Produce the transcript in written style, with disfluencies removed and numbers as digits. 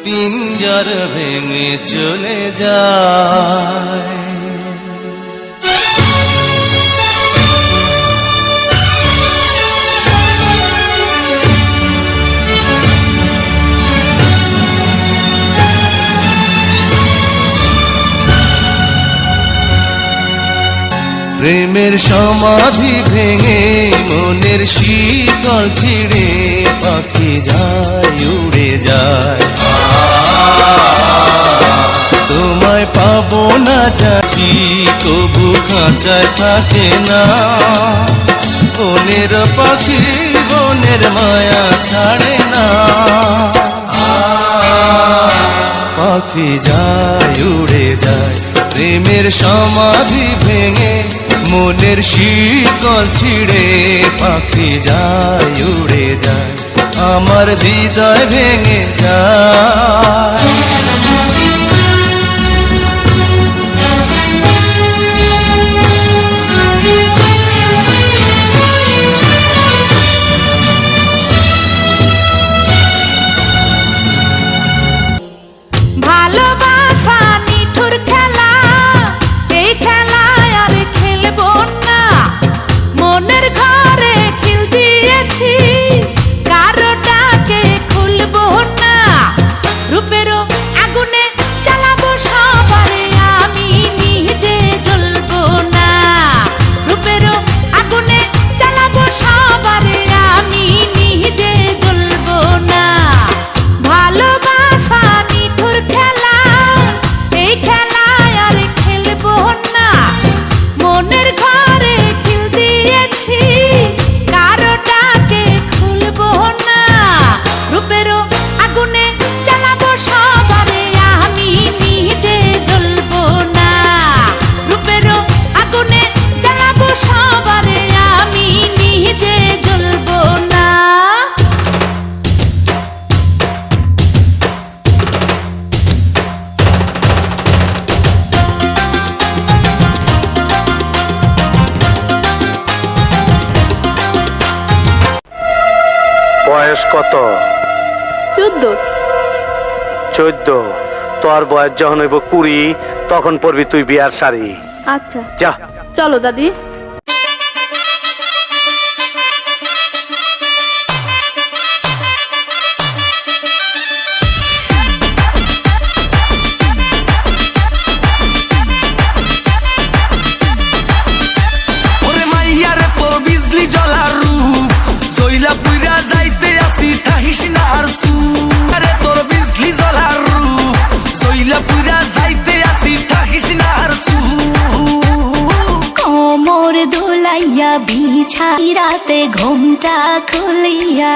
পিঞ্জর ভেঙে চলে যায়। প্রেমের সমাধি ভেঙে মনের শিকল ছিঁড়ে পাখি যায় উড়ে যায়। তোমায় পাবো না জানি তবু খাঁচায় থাকে না, বনের পাখি বনের মায়া ছাড়ে না। পাখি যায় উড়ে যায়, প্রেমের সমাধি ভেঙে মনের শিকল ছিঁড়ে পাখি যায় উড়ে যায়, আমার হৃদয় ভেঙে যায়। বয়স কত? 14। 14? তোর বয়স যখন হইব 20 তখন পরবি তুই বিয়ার শাড়ি। আচ্ছা যা চলো দাদি। কোমর দোলাইয়া বিছাই রাতে ঘুমটা খুলিয়া